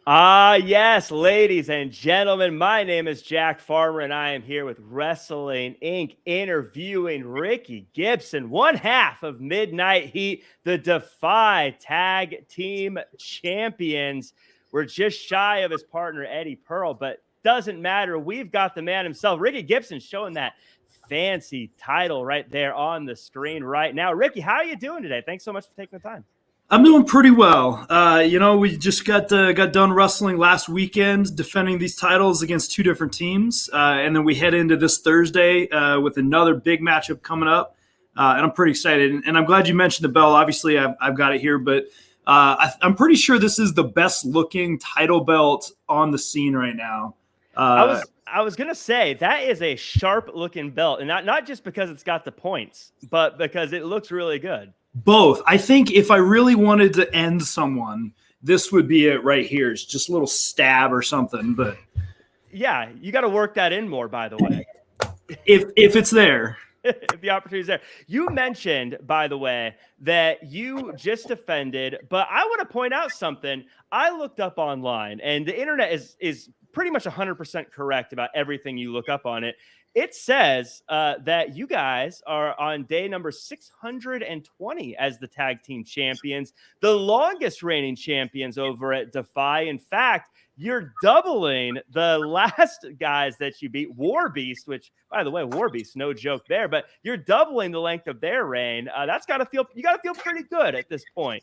Yes, ladies and gentlemen, my name is Jack Farmer, and I am here with Wrestling Inc. interviewing Ricky Gibson, one half of Midnight Heat, the Defy Tag Team Champions. We're just shy of his partner, Eddie Pearl, but doesn't matter. We've got the man himself, Ricky Gibson, showing that fancy title right there on the screen right now. Ricky, how are you doing today? Thanks so much for taking the time. I'm doing pretty well. We just got done wrestling last weekend, defending these titles against two different teams, and then we head into this Thursday with another big matchup coming up, and I'm pretty excited. And I'm glad you mentioned the belt. Obviously, I've got it here, but I'm pretty sure this is the best looking title belt on the scene right now. I was gonna say that is a sharp looking belt, and not just because it's got the points, but because it looks really good. Both. I think if I really wanted to end someone, this would be it right here. It's just a little stab or something. But yeah, you got to work that in more, by the way. if it's there. If the opportunity is there. You mentioned, by the way, that you just defended, but I want to point out something. I looked up online, and the internet is pretty much 100% correct about everything you look up on it. It says that you guys are on day number 620 as the tag team champions, the longest reigning champions over at Defy. In fact, you're doubling the last guys that you beat, War Beast, which, by the way, War Beast, no joke there, but you're doubling the length of their reign. You got to feel pretty good at this point.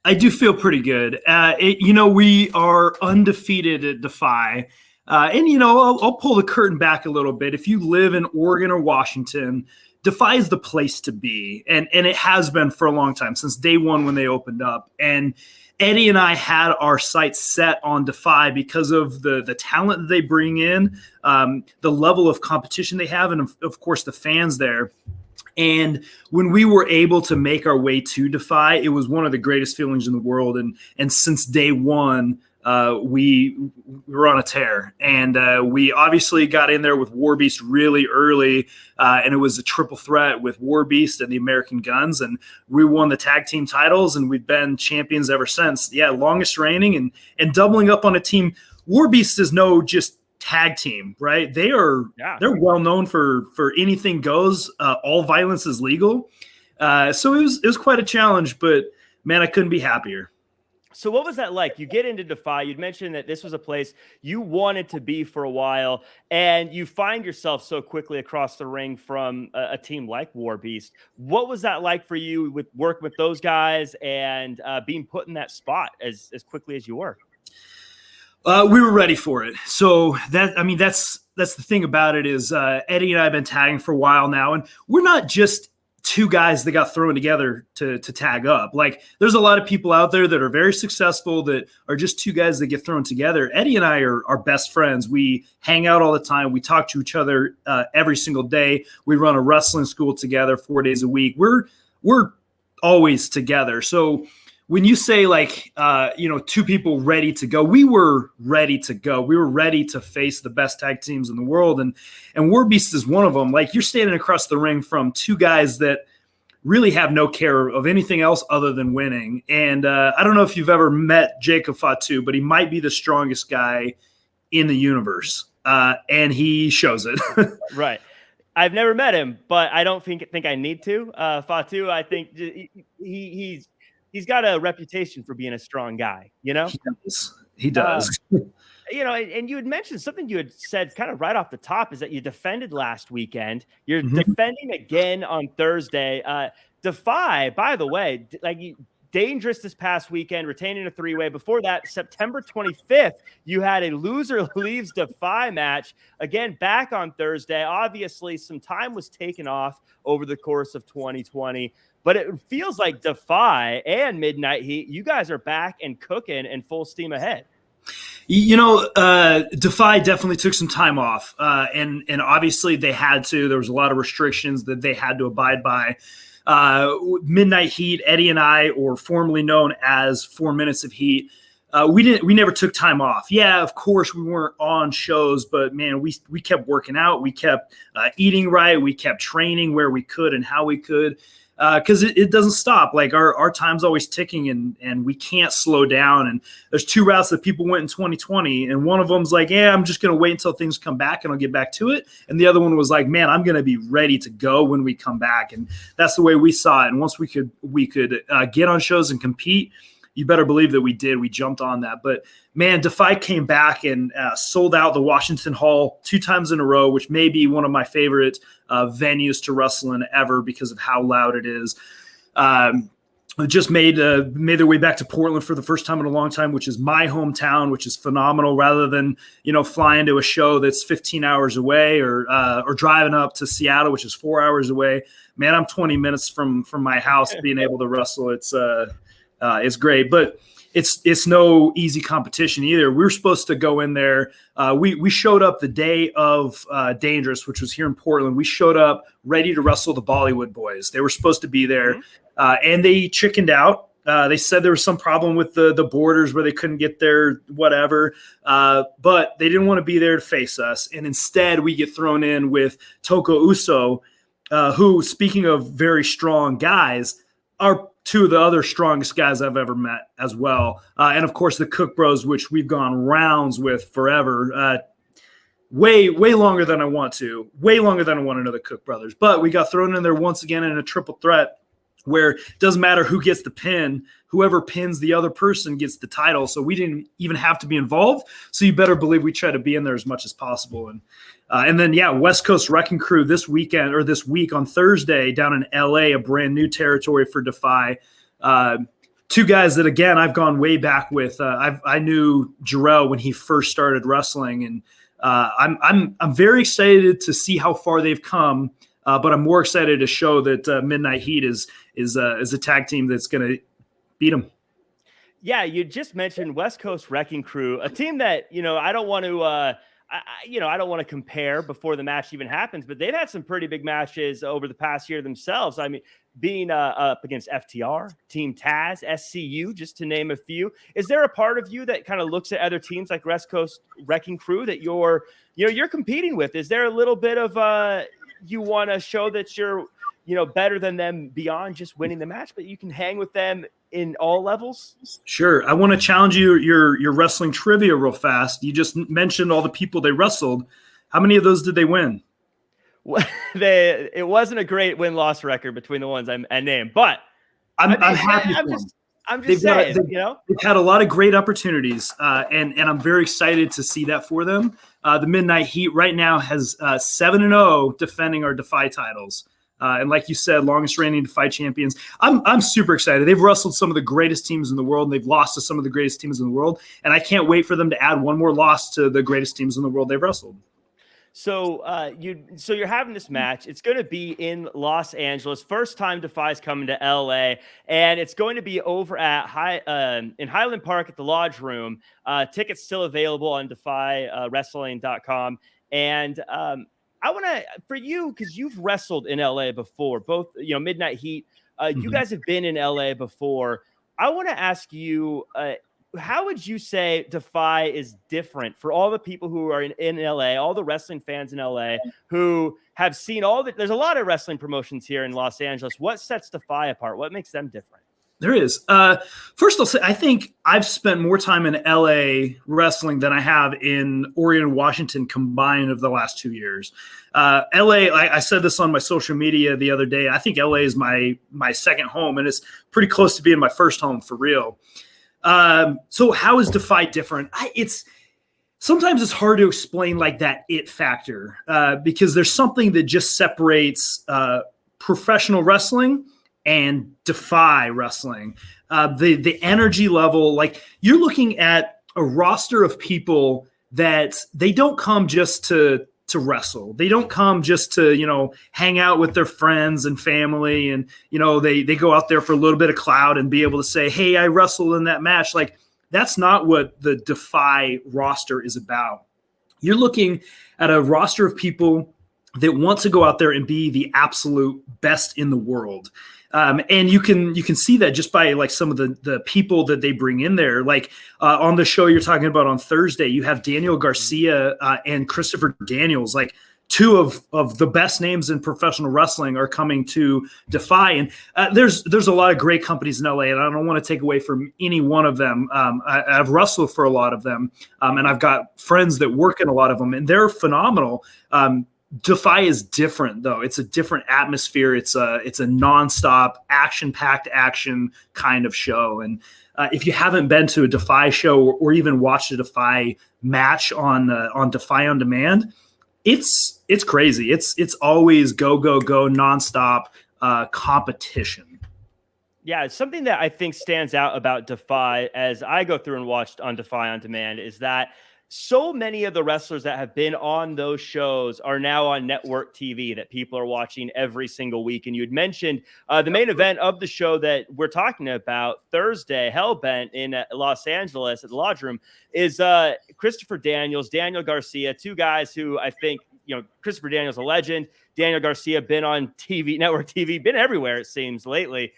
I do feel pretty good. We are undefeated at Defy. I'll pull the curtain back a little bit. If you live in Oregon or Washington, Defy is the place to be. And it has been for a long time, since day one when they opened up. And Eddie and I had our sights set on Defy because of the talent that they bring in, the level of competition they have, and of course the fans there. And when we were able to make our way to Defy, it was one of the greatest feelings in the world. And since day one, we were on a tear, and we obviously got in there with War Beast really early, and it was a triple threat with War Beast and the American Guns, and we won the tag team titles, and we've been champions ever since. Yeah, longest reigning and doubling up on a team. War Beast is no just tag team, right? They're well known for anything goes. All violence is legal. So it was quite a challenge, but man, I couldn't be happier. So what was that like? You get into Defy. You'd mentioned that this was a place you wanted to be for a while, and you find yourself so quickly across the ring from a team like War Beast. What was that like for you with working with those guys and being put in that spot as quickly as you were? We were ready for it. So that's the thing about it is Eddie and I have been tagging for a while now, and we're not just two guys that got thrown together to tag up. Like, there's a lot of people out there that are very successful that are just two guys that get thrown together. Eddie and I are best friends. We hang out all the time. We talk to each other every single day. We run a wrestling school together 4 days a week. We're always together. So when you say two people ready to go, we were ready to go. We were ready to face the best tag teams in the world. And War Beast is one of them. Like, you're standing across the ring from two guys that really have no care of anything else other than winning. And I don't know if you've ever met Jacob Fatu, but he might be the strongest guy in the universe. And he shows it. Right. I've never met him, but I don't think I need to. Fatu, I think he's got a reputation for being a strong guy, you know? He does. And you had mentioned something you had said kind of right off the top is that you defended last weekend. You're defending again on Thursday. Defy, by the way, dangerous this past weekend, retaining a three-way. Before that, September 25th, you had a loser leaves Defy match. Again, back on Thursday. Obviously, some time was taken off over the course of 2020. But it feels like Defy and Midnight Heat, you guys are back and cooking and full steam ahead. Defy definitely took some time off, and obviously they had to. There was a lot of restrictions that they had to abide by. Midnight Heat, Eddie and I, or formerly known as 4 Minutes of Heat, we never took time off. Yeah, of course we weren't on shows, but man, we kept working out. We kept eating right. We kept training where we could and how we could. because it doesn't stop. Like our time's always ticking, and we can't slow down. And there's 2 routes that people went in 2020, and one of them's like, yeah, I'm just going to wait until things come back and I'll get back to it. And the other one was like, man, I'm going to be ready to go when we come back. And that's the way we saw it. And once we could get on shows and compete, you better believe that we did. We jumped on that. But man, Defy came back and sold out the Washington Hall 2 times in a row, which may be one of my favorite venues to wrestle in ever because of how loud it is. Just made their way back to Portland for the first time in a long time, which is my hometown, which is phenomenal. Rather than flying to a show that's 15 hours away or driving up to Seattle, which is 4 hours away. Man, I'm 20 minutes from my house being able to wrestle. It's great, but it's no easy competition either. We were supposed to go in there. We showed up the day of Dangerous, which was here in Portland. We showed up ready to wrestle the Bollywood Boys. They were supposed to be there, and they chickened out. They said there was some problem with the borders where they couldn't get there, whatever. But they didn't want to be there to face us. And instead, we get thrown in with Toko Uso, who, speaking of very strong guys, are 2 of the other strongest guys I've ever met as well. And of course the Cook Bros, which we've gone rounds with forever, way longer than I want to know the Cook Brothers. But we got thrown in there once again in a triple threat where it doesn't matter who gets the pin, whoever pins the other person gets the title. So we didn't even have to be involved. So you better believe we try to be in there as much as possible. And then, West Coast Wrecking Crew this week on Thursday down in LA, a brand new territory for Defy. 2 guys that, again, I've gone way back with. I knew Jarrell when he first started wrestling, and I'm very excited to see how far they've come. But I'm more excited to show that Midnight Heat is a tag team that's going to beat them. Yeah, you just mentioned West Coast Wrecking Crew, a team that I don't want to. I don't want to compare before the match even happens, but they've had some pretty big matches over the past year themselves. I mean, being up against FTR, Team Taz, SCU, just to name a few. Is there a part of you that kind of looks at other teams like West Coast Wrecking Crew that you're competing with? Is there a little bit of you want to show that you're better than them beyond just winning the match, but you can hang with them in all levels? Sure. I want to challenge your wrestling trivia real fast. You just mentioned all the people they wrestled. How many of those did they win? Well, it wasn't a great win-loss record between the ones I named, but I'm happy. I'm just saying, they've had a lot of great opportunities, and I'm very excited to see that for them. The Midnight Heat right now has 7-0 defending our Defy titles. And like you said, longest reigning Defy champions. I'm super excited. They've wrestled some of the greatest teams in the world, and they've lost to some of the greatest teams in the world. And I can't wait for them to add one more loss to the greatest teams in the world they've wrestled. So you're having this match. It's going to be in Los Angeles. First time Defy's coming to LA, and it's going to be over at in Highland Park at the Lodge Room. Tickets still available on DefyWrestling.com. And I want to, for you, because you've wrestled in LA before, both Midnight Heat. You guys have been in LA before. I want to ask you. How would you say Defy is different for all the people who are in LA, all the wrestling fans in LA who have seen there's a lot of wrestling promotions here in Los Angeles. What sets Defy apart? What makes them different? There is. First, I'll say I think I've spent more time in LA wrestling than I have in Oregon and Washington combined of the last 2 years. LA, I said this on my social media the other day. I think LA is my second home, and it's pretty close to being my first home for real. So how is Defy different? Sometimes it's hard to explain like that it factor, because there's something that just separates professional wrestling and Defy wrestling. The energy level, like you're looking at a roster of people that they don't come just to wrestle. They don't come just to, hang out with their friends and family. And, they go out there for a little bit of clout and be able to say, hey, I wrestled in that match. Like that's not what the Defy roster is about. You're looking at a roster of people that want to go out there and be the absolute best in the world. And you can see that just by like some of the people that they bring in there. Like on the show you're talking about on Thursday, you have Daniel Garcia and Christopher Daniels, like two of the best names in professional wrestling are coming to Defy. And there's a lot of great companies in LA, and I don't want to take away from any one of them. I've wrestled for a lot of them, and I've got friends that work in a lot of them, and they're phenomenal. Defy is different, though. It's a different atmosphere. It's a nonstop action-packed action kind of show. And if you haven't been to a Defy show or even watched a Defy match on Defy on Demand, it's crazy. It's always go nonstop competition. Yeah, something that I think stands out about Defy as I go through and watched on Defy on Demand is that so many of the wrestlers that have been on those shows are now on network TV that people are watching every single week. And you had mentioned the main event of the show that we're talking about Thursday, Hellbent in Los Angeles at the Lodge Room, is Christopher Daniels, Daniel Garcia, two guys who I think, Christopher Daniels, a legend. Daniel Garcia, been on TV, network TV, been everywhere, it seems, lately.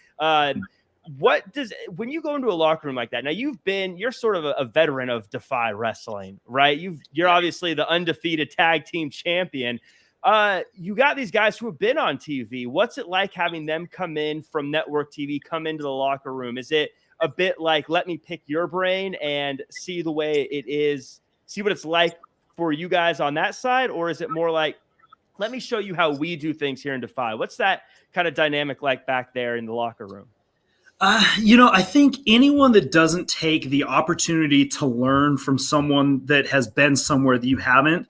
When you go into a locker room like that, now you're sort of a veteran of Defy wrestling, right? You're obviously the undefeated tag team champion. You got these guys who have been on TV. What's it like having them come in from network TV, come into the locker room? Is it a bit like, let me pick your brain and see the way it is, see what it's like for you guys on that side? Or is it more like, let me show you how we do things here in Defy? What's that kind of dynamic like back there in the locker room? I think anyone that doesn't take the opportunity to learn from someone that has been somewhere that you haven't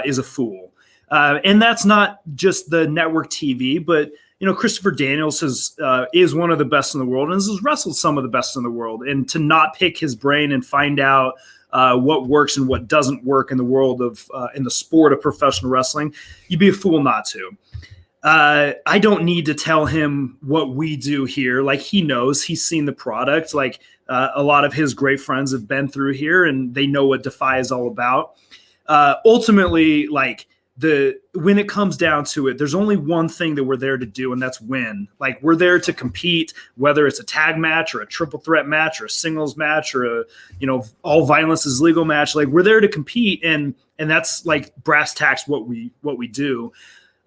is a fool. And that's not just the network TV, but Christopher Daniels is one of the best in the world and has wrestled some of the best in the world. And to not pick his brain and find out what works and what doesn't work in the world of in the sport of professional wrestling, you'd be a fool not to. I don't need to tell him what we do here. Like, he knows, he's seen the product. Like, a lot of his great friends have been through here and they know what Defy is all about. Ultimately, when it comes down to it, there's only one thing that we're there to do, and that's win. Like, we're there to compete, whether it's a tag match or a triple threat match or a singles match or all violence is legal match. Like, we're there to compete, and that's like brass tacks what we do.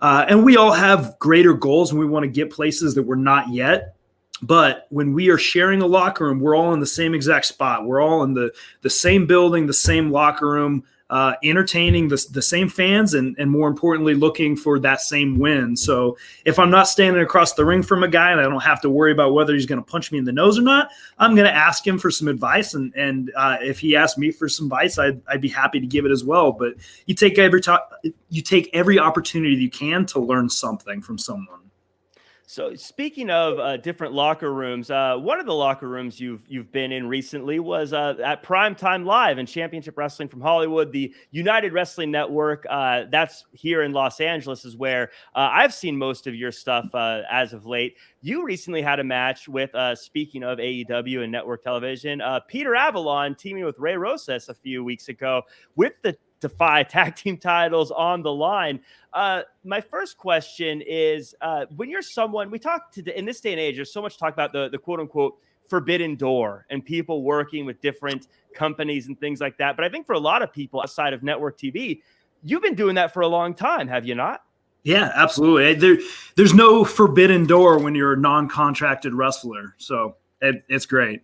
And we all have greater goals and we want to get places that we're not yet. But when we are sharing a locker room, we're all in the same exact spot. We're all in the same building, the same locker room, entertaining the same fans and more importantly, looking for that same win. So if I'm not standing across the ring from a guy and I don't have to worry about whether he's going to punch me in the nose or not, I'm going to ask him for some advice. And if he asks me for some advice, I'd be happy to give it as well. But you take every opportunity you can to learn something from someone. So speaking of different locker rooms, one of the locker rooms you've been in recently was at Primetime Live and Championship Wrestling from Hollywood, the United Wrestling Network. That's here in Los Angeles is where I've seen most of your stuff as of late. You recently had a match with, speaking of AEW and network television, Peter Avalon teaming with Ray Rosas a few weeks ago with the Defy tag team titles on the line. My first question is, when you're someone, we talk to in this day and age, there's so much talk about the quote unquote forbidden door and people working with different companies and things like that. But I think for a lot of people outside of network TV, you've been doing that for a long time, have you not? Yeah, absolutely. There's no forbidden door when you're a non-contracted wrestler. So it's great.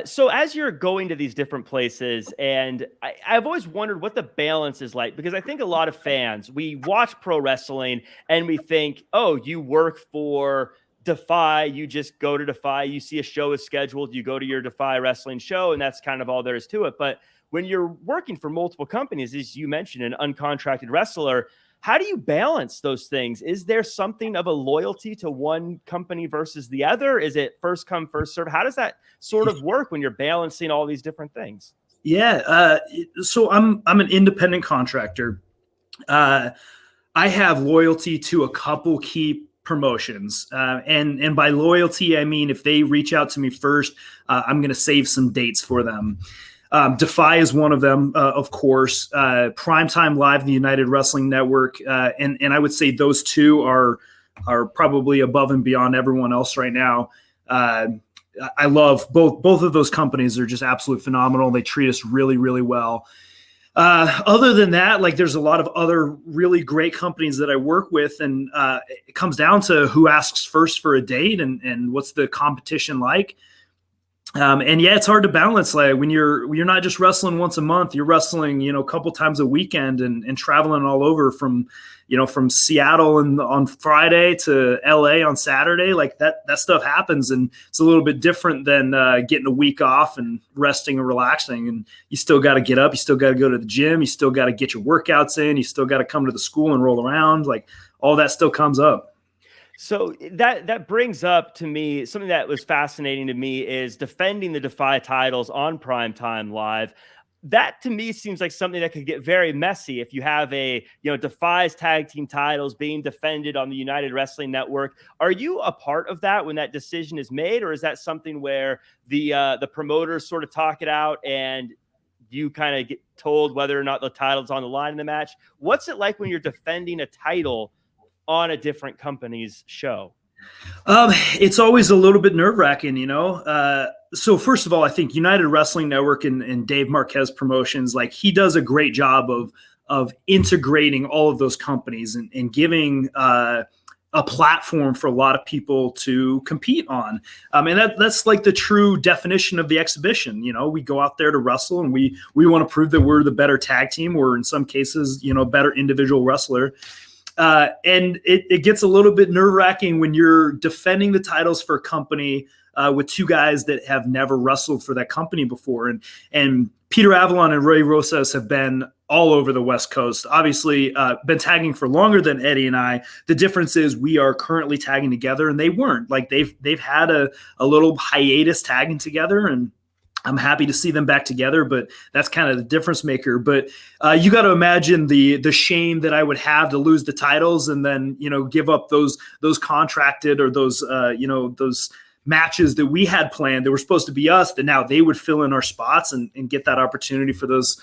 So as you're going to these different places, and I've always wondered what the balance is like, because I think a lot of fans, we watch pro wrestling and we think, oh, you work for Defy, you just go to Defy, you see a show is scheduled, you go to your Defy wrestling show, and that's kind of all there is to it. But when you're working for multiple companies, as you mentioned, an uncontracted wrestler, how do you balance those things? Is there something of a loyalty to one company versus the other? Is it first come, first serve? How does that sort of work when you're balancing all these different things? Yeah. So I'm an independent contractor. I have loyalty to a couple key promotions. And by loyalty, I mean, if they reach out to me first, I'm going to save some dates for them. Defy is one of them, of course. Primetime Live, the United Wrestling Network, and I would say those two are probably above and beyond everyone else right now. I love both of those companies. They're just absolutely phenomenal. They treat us really, really well. Other than that, like there's a lot of other really great companies that I work with, and it comes down to who asks first for a date and what's the competition like. And yeah, it's hard to balance. Like when you're not just wrestling once a month, you're wrestling, a couple times a weekend and traveling all over from Seattle and on Friday to LA on Saturday. Like that stuff happens, and it's a little bit different than getting a week off and resting and relaxing. And you still got to get up, you still got to go to the gym, you still got to get your workouts in, you still got to come to the school and roll around. Like all that still comes up. So that brings up to me something that was fascinating to me is defending the Defy titles on Primetime Live. That to me seems like something that could get very messy if you have Defy's tag team titles being defended on the United Wrestling Network. Are you a part of that when that decision is made, or is that something where the promoters sort of talk it out and you kind of get told whether or not the title's on the line in the match? What's it like when you're defending a title on a different company's show? It's always a little bit nerve-wracking, so first of all, I think United Wrestling Network and Dave Marquez Promotions, like he does a great job of integrating all of those companies and giving a platform for a lot of people to compete on. And that's like the true definition of the exhibition. We go out there to wrestle, and we want to prove that we're the better tag team, or in some cases, better individual wrestler. And it gets a little bit nerve-wracking when you're defending the titles for a company with two guys that have never wrestled for that company before. And Peter Avalon and Ray Rosas have been all over the West Coast, obviously been tagging for longer than Eddie and I. The difference is we are currently tagging together, and they weren't. Like they've had a little hiatus tagging together, and I'm happy to see them back together, but that's kind of the difference maker. But you got to imagine the shame that I would have to lose the titles and then, give up those contracted or those matches that we had planned that were supposed to be us, that now they would fill in our spots and get that opportunity for those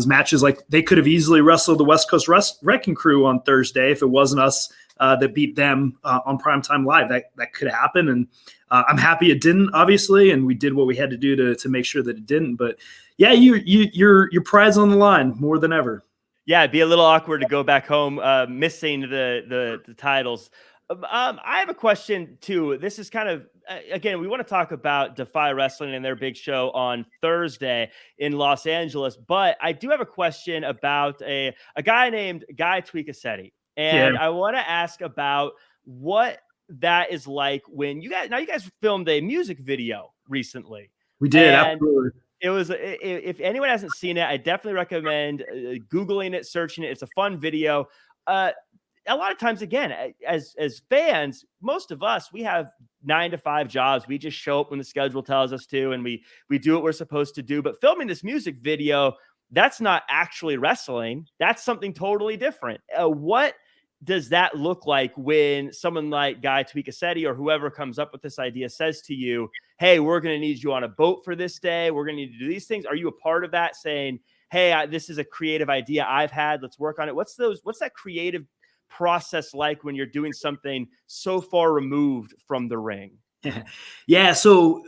matches. Like they could have easily wrestled the West Coast Wrecking Crew on Thursday if it wasn't us that beat them on Primetime Live. That could happen, and I'm happy it didn't, obviously, and we did what we had to do to make sure that it didn't. But yeah, your pride's on the line more than ever. Yeah, it'd be a little awkward to go back home missing the titles. I have a question too. This is kind of again, we want to talk about Defy Wrestling and their big show on Thursday in Los Angeles, but I do have a question about a guy named Guy Tweakacetti. And Yeah. I want to ask about what that is like when you guys filmed a music video recently. We did, And absolutely. it was, if anyone hasn't seen it, I definitely recommend Googling it, searching it. It's a fun video. A lot of times, again, as fans, most of us, we have 9-to-5 jobs. We just show up when the schedule tells us to, and we do what we're supposed to do. But filming this music video, that's not actually wrestling. That's something totally different. What does that look like when someone like Guy Tweakacetti or whoever comes up with this idea says to you, hey, we're going to need you on a boat for this day. We're going to need to do these things. Are you a part of that, saying, hey, this is a creative idea I've had, let's work on it? What's that creative process like when you're doing something so far removed from the ring? Yeah. So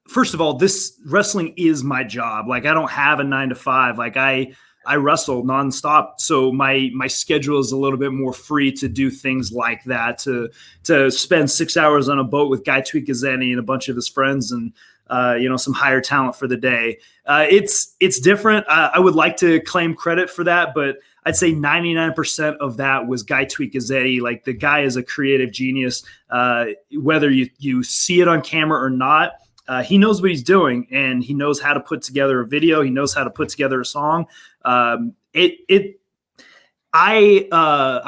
first of all, this wrestling is my job. Like I don't have a 9-to-5. Like I wrestle nonstop. So my schedule is a little bit more free to do things like that, to spend 6 hours on a boat with Guy Tweakacetti and a bunch of his friends and, some higher talent for the day. It's different. I would like to claim credit for that, but I'd say 99% of that was Guy Tweakacetti. Like the guy is a creative genius. Whether you see it on camera or not, he knows what he's doing, and he knows how to put together a video. He knows how to put together a song. I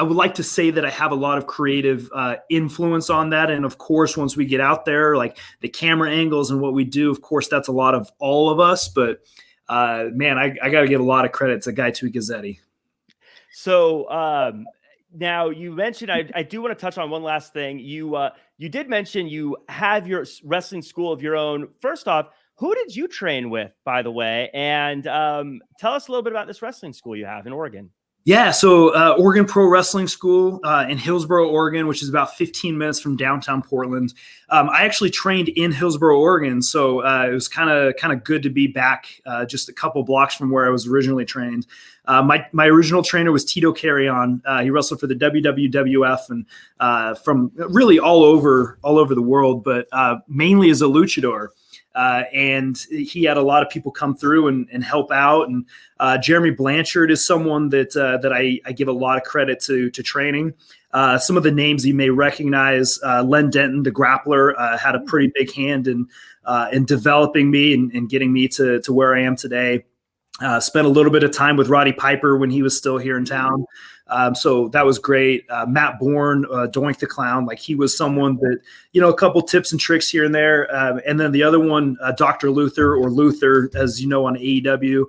would like to say that I have a lot of creative influence on that. And of course, once we get out there, like the camera angles and what we do, of course, that's a lot of all of us. But man, I got to give a lot of credit to Guy Tweakacetti. So now you mentioned, I do want to touch on one last thing. You did mention you have your wrestling school of your own. First off, who did you train with, by the way? And tell us a little bit about this wrestling school you have in Oregon. Yeah, so Oregon Pro Wrestling School in Hillsboro, Oregon, which is about 15 minutes from downtown Portland. I actually trained in Hillsboro, Oregon, so it was kind of good to be back just a couple blocks from where I was originally trained. My original trainer was Tito Carrion. He wrestled for the WWF and from really all over the world, but mainly as a luchador. And he had a lot of people come through and help out. And Jeremy Blanchard is someone that I give a lot of credit to training. Some of the names you may recognize: Len Denton, the grappler, had a pretty big hand in developing me and getting me to where I am today. Spent a little bit of time with Roddy Piper when he was still here in town. So that was great. Matt Bourne, Doink the Clown, like he was someone that, a couple tips and tricks here and there. And then the other one, Dr. Luther, or Luther, as you know, on AEW,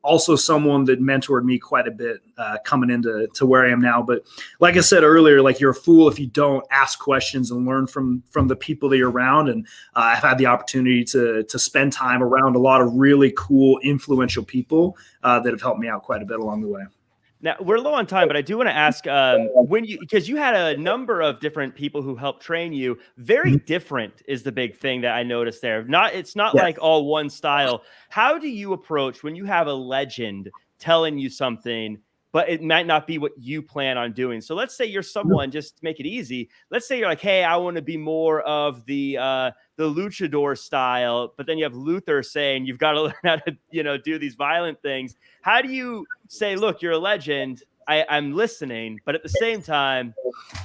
also someone that mentored me quite a bit coming into where I am now. But like I said earlier, like you're a fool if you don't ask questions and learn from the people that you're around. And I've had the opportunity to spend time around a lot of really cool, influential people that have helped me out quite a bit along the way. Now we're low on time, but I do want to ask because you had a number of different people who helped train you. Very different is the big thing that I noticed there. It's not like all one style. How do you approach when you have a legend telling you something, but it might not be what you plan on doing? So let's say you're someone, just to make it easy. Let's say you're like, hey, I want to be more of the luchador style, but then you have Luther saying you've got to learn how to, do these violent things. How do you say, look, you're a legend, I'm listening, but at the same time,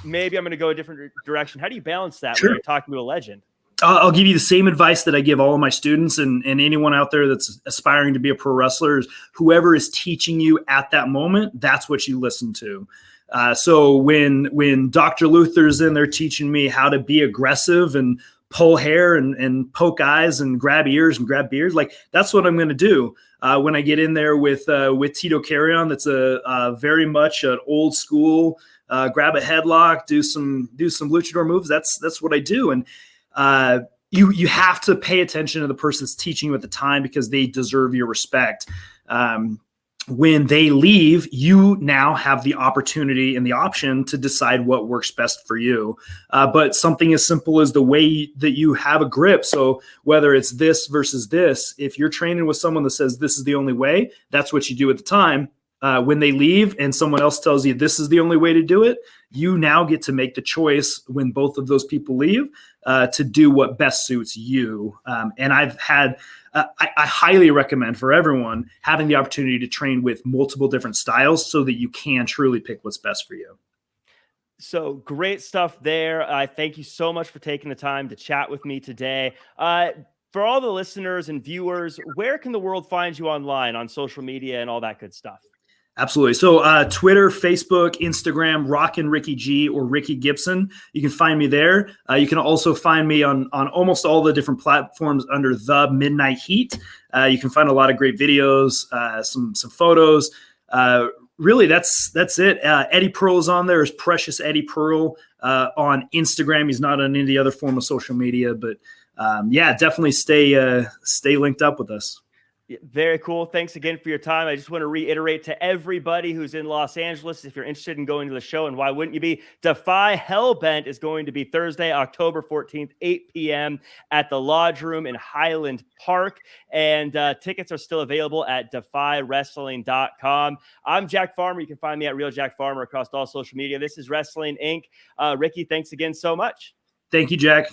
maybe I'm going to go a different direction? How do you balance that when you're talking to a legend? I'll give you the same advice that I give all of my students and anyone out there that's aspiring to be a pro wrestler. Is whoever is teaching you at that moment, that's what you listen to. So when Dr. Luther's in there teaching me how to be aggressive and pull hair and poke eyes and grab ears and grab beards, like that's what I'm going to do. When I get in there with Tito Carrion, that's a very much an old school, grab a headlock, do some luchador moves. That's what I do. And you have to pay attention to the person that's teaching you at the time, because they deserve your respect. When they leave, you now have the opportunity and the option to decide what works best for you. But something as simple as the way that you have a grip. So whether it's this versus this, if you're training with someone that says this is the only way, that's what you do at the time. When they leave and someone else tells you this is the only way to do it, you now get to make the choice when both of those people leave to do what best suits you. And I've had, I highly recommend for everyone having the opportunity to train with multiple different styles so that you can truly pick what's best for you. So great stuff there. Thank you so much for taking the time to chat with me today. For all the listeners and viewers, where can the world find you online, on social media and all that good stuff? Absolutely. So Twitter, Facebook, Instagram, Rockin' Ricky G or Ricky Gibson. You can find me there. You can also find me on almost all the different platforms under The Midnight Heat. You can find a lot of great videos, some photos. Really, that's it. Eddie Pearl is on there. Is Precious Eddie Pearl on Instagram. He's not on any other form of social media, but definitely stay linked up with us. Very cool. Thanks again for your time. I just want to reiterate to everybody who's in Los Angeles, if you're interested in going to the show, and why wouldn't you be, Defy Hellbent is going to be Thursday, October 14th, 8 p.m. at the Lodge Room in Highland Park. And tickets are still available at defywrestling.com. I'm Jack Farmer. You can find me at Real Jack Farmer across all social media. This is Wrestling Inc. Ricky, thanks again so much. Thank you, Jack.